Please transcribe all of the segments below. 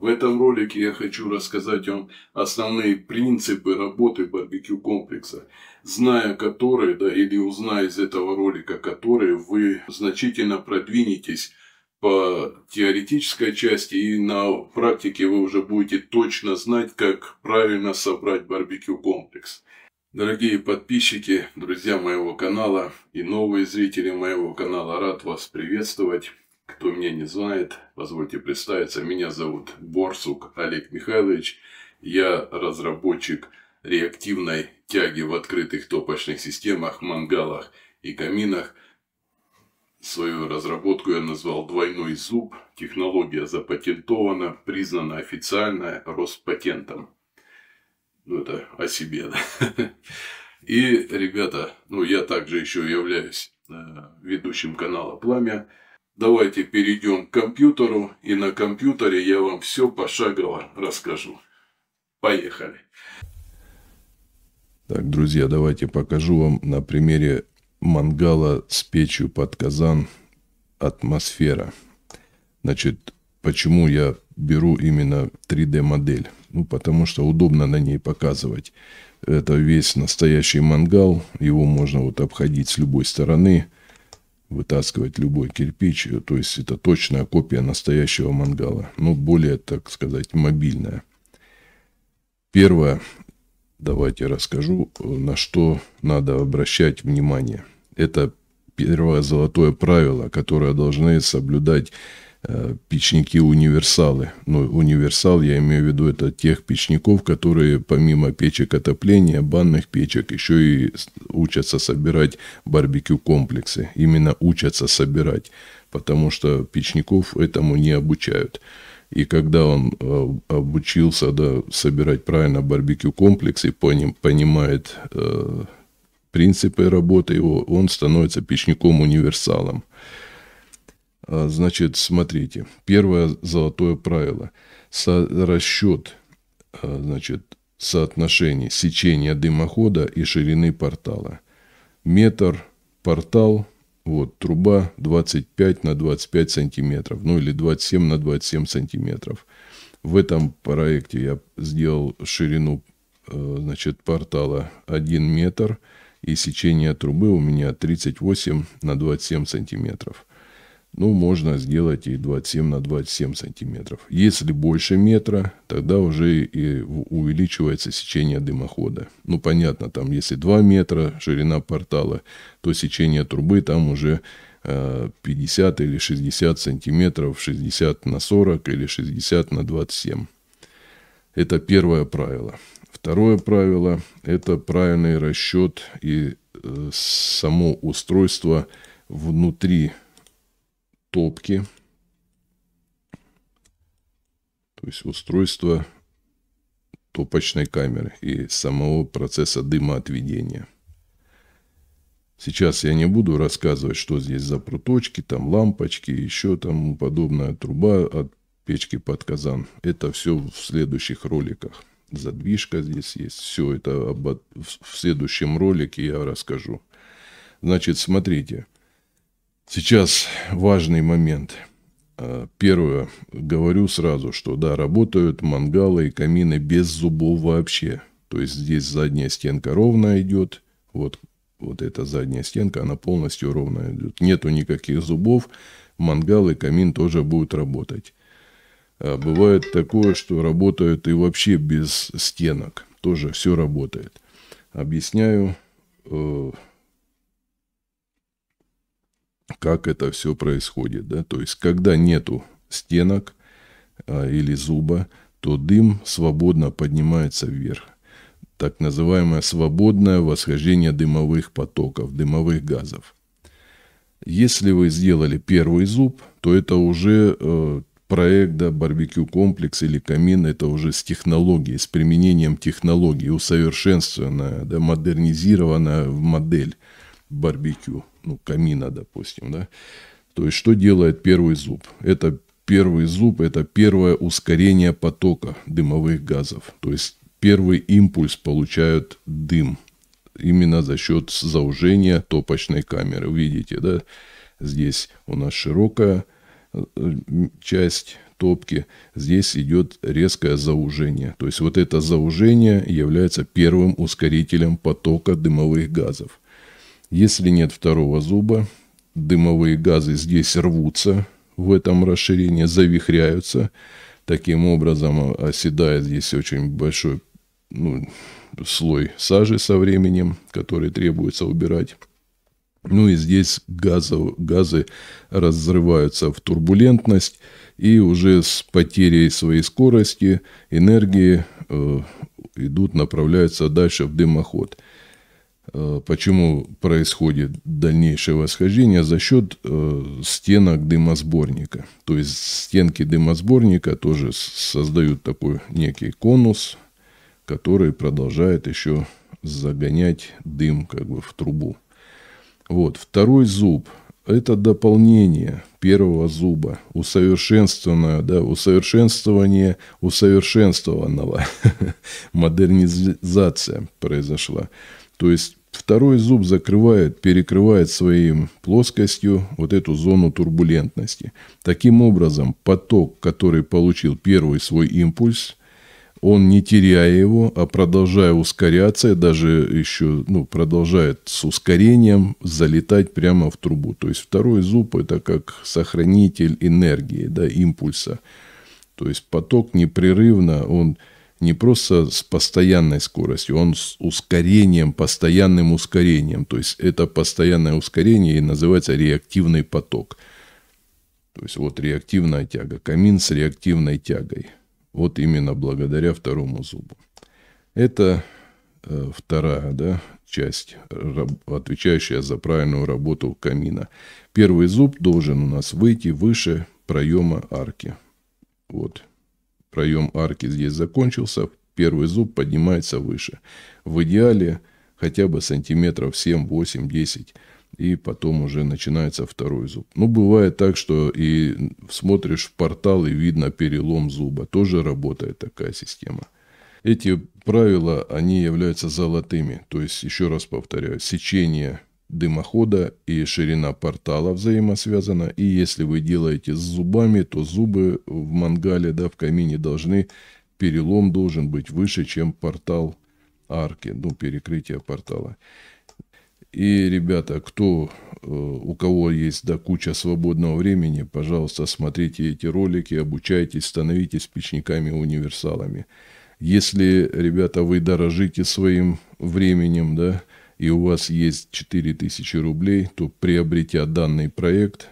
В этом ролике я хочу рассказать вам основные принципы работы барбекю комплекса, зная которые, или узная из этого ролика которые, вы значительно продвинетесь по теоретической части, и на практике вы уже будете точно знать, как правильно собрать барбекю комплекс. Дорогие подписчики, друзья моего канала и новые зрители моего канала, рад вас приветствовать. Кто меня не знает, позвольте представиться. Меня зовут Борсук Олег Михайлович. Я разработчик реактивной тяги в открытых топочных системах, мангалах и каминах. Свою разработку я назвал «Двойной зуб». Технология запатентована, признана официально Роспатентом. Это о себе, да. И, ребята, я также еще являюсь ведущим канала «Пламя». Давайте перейдем к компьютеру, и на компьютере я вам все пошагово расскажу. Поехали. Так, друзья, давайте покажу вам на примере мангала с печью под казан «Атмосфера». Значит, почему я беру именно 3D модель? Потому что удобно на ней показывать. Это весь настоящий мангал, его можно обходить с любой стороны, вытаскивать любой кирпич, то есть это точная копия настоящего мангала, но более, так сказать, мобильная. Первое, давайте расскажу, на что надо обращать внимание. Это первое золотое правило, которое должны соблюдать печники-универсалы. Универсал, я имею в виду, это тех печников, которые помимо печек отопления, банных печек, еще и учатся собирать барбекю-комплексы. Именно учатся собирать, потому что печников этому не обучают. И когда он обучился собирать правильно барбекю-комплекс и понимает принципы работы его, он становится печником-универсалом. Значит, смотрите, первое золотое правило. Расчет, соотношений сечения дымохода и ширины портала. Метр портал, труба 25 на 25 сантиметров, или 27 на 27 сантиметров. В этом проекте я сделал ширину, портала 1 метр, и сечение трубы у меня 38 на 27 сантиметров. Можно сделать и 27 на 27 сантиметров. Если больше метра, тогда уже и увеличивается сечение дымохода. Понятно, там если 2 метра ширина портала, то сечение трубы там уже 50 или 60 сантиметров, 60 на 40 или 60 на 27. Это первое правило. Второе правило – это правильный расчет и само устройство внутри топки, то есть устройство топочной камеры и самого процесса дымоотведения. Сейчас я не буду рассказывать, что здесь за пруточки, там лампочки, еще тому подобное, труба от печки под казан. Это все в следующих роликах. Задвижка здесь есть. Все это в следующем ролике я расскажу. Значит, смотрите. Сейчас важный момент. Первое, говорю сразу, что работают мангалы и камины без зубов вообще. То есть здесь задняя стенка ровно идет. Вот эта задняя стенка, она полностью ровно идет. Нету никаких зубов. Мангал и камин тоже будут работать. Бывает такое, что работают и вообще без стенок. Тоже все работает. Объясняю, как это все происходит. То есть, когда нету стенок или зуба, то дым свободно поднимается вверх. Так называемое свободное восхождение дымовых потоков, дымовых газов. Если вы сделали первый зуб, то это уже проект, барбекю комплекс или камин, это уже с технологией, с применением технологий, усовершенствованная, модернизированная модель барбекю, камина, допустим, То есть, что делает первый зуб? Первый зуб – это первое ускорение потока дымовых газов. То есть, первый импульс получает дым. Именно за счет заужения топочной камеры. Видите, Здесь у нас широкая часть, топки, здесь идет резкое заужение. То есть вот это заужение является первым ускорителем потока дымовых газов. Если нет второго зуба, дымовые газы здесь рвутся в этом расширении, завихряются. Таким образом оседает здесь очень большой слой сажи со временем, который требуется убирать. Ну и здесь газы разрываются в турбулентность и уже с потерей своей скорости, энергии направляются дальше в дымоход. Почему происходит дальнейшее восхождение? За счет стенок дымосборника. То есть стенки дымосборника тоже создают такой некий конус, который продолжает еще загонять дым в трубу. Вот, второй зуб – это дополнение первого зуба, усовершенствование усовершенствованного, модернизация произошла. То есть второй зуб перекрывает своей плоскостью вот эту зону турбулентности. Таким образом, поток, который получил первый свой импульс, он, не теряя его, а продолжая ускоряться, даже еще продолжает с ускорением залетать прямо в трубу. То есть второй зуб – это как сохранитель энергии, импульса. То есть поток непрерывно, он не просто с постоянной скоростью, он с ускорением, постоянным ускорением. То есть это постоянное ускорение и называется реактивный поток. То есть вот реактивная тяга, камин с реактивной тягой. Вот именно благодаря второму зубу. Это вторая часть, отвечающая за правильную работу камина. Первый зуб должен у нас выйти выше проема арки. Вот. Проем арки здесь закончился. Первый зуб поднимается выше. В идеале хотя бы сантиметров 7, 8, 10. И потом уже начинается второй зуб. Бывает так, что и смотришь в портал, и видно перелом зуба. Тоже работает такая система. Эти правила, они являются золотыми. То есть, еще раз повторяю, сечение дымохода и ширина портала взаимосвязана. И если вы делаете с зубами, то зубы в мангале, в камине перелом должен быть выше, чем портал арки, перекрытие портала. И, ребята, у кого есть куча свободного времени, пожалуйста, смотрите эти ролики, обучайтесь, становитесь печниками-универсалами. Если, ребята, вы дорожите своим временем, и у вас есть 4000 рублей, то, приобретя данный проект,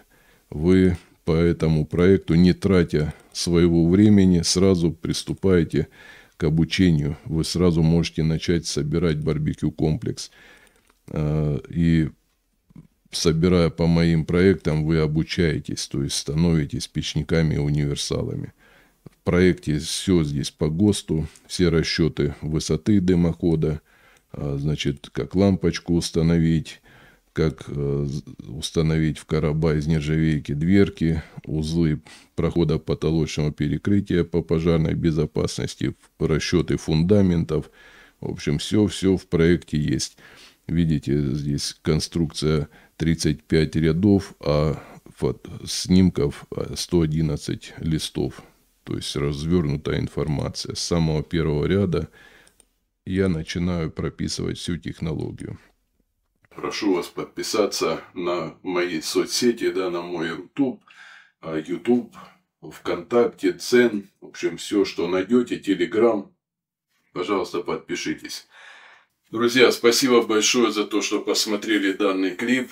вы по этому проекту, не тратя своего времени, сразу приступаете к обучению. Вы сразу можете начать собирать барбекю-комплекс. И собирая по моим проектам, вы обучаетесь, то есть становитесь печниками-универсалами. В проекте все здесь по ГОСТу, все расчеты высоты дымохода, как лампочку установить, как установить в короба из нержавейки дверки, узлы прохода потолочного перекрытия по пожарной безопасности, расчеты фундаментов. В общем, все в проекте есть. Видите, здесь конструкция 35 рядов, а снимков 111 листов. То есть развернутая информация. С самого первого ряда я начинаю прописывать всю технологию. Прошу вас подписаться на мои соцсети, на мой YouTube, ВКонтакте, Дзен. В общем, все, что найдете, Telegram. Пожалуйста, подпишитесь. Друзья, спасибо большое за то, что посмотрели данный клип.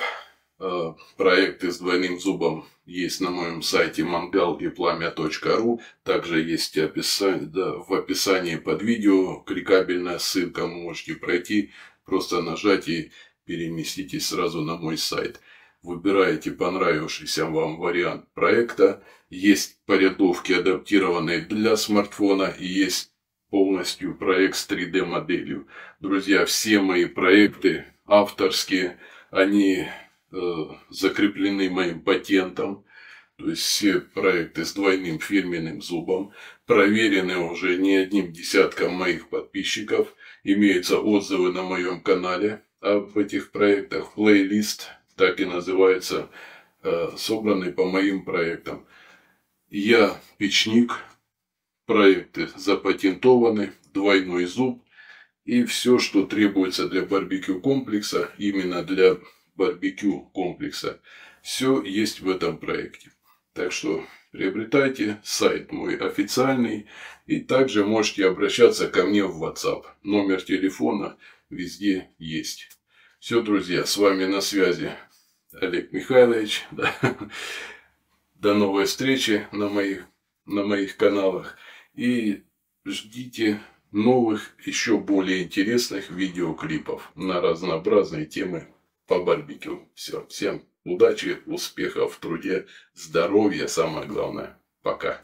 Проекты с двойным зубом есть на моем сайте mangalyplamya.ru. Также есть в описании под видео кликабельная ссылка. Вы можете пройти, просто нажать и переместитесь сразу на мой сайт. Выбираете понравившийся вам вариант проекта. Есть порядовки, адаптированные для смартфона, и есть полностью проект с 3D моделью. Друзья, все мои проекты авторские, они закреплены моим патентом. То есть все проекты с двойным фирменным зубом проверены уже не одним десятком моих подписчиков. Имеются отзывы на моем канале об этих проектах. Плейлист так и называется, собранный по моим проектам. Я печник, проекты запатентованы, двойной зуб и все, что требуется для барбекю комплекса, именно для барбекю комплекса, все есть в этом проекте. Так что приобретайте, сайт мой официальный, и также можете обращаться ко мне в WhatsApp. Номер телефона везде есть. Все, друзья, с вами на связи Олег Михайлович. До новой встречи на моих каналах. И ждите новых, еще более интересных видеоклипов на разнообразные темы по барбекю. Все, всем удачи, успехов в труде, здоровья, самое главное. Пока.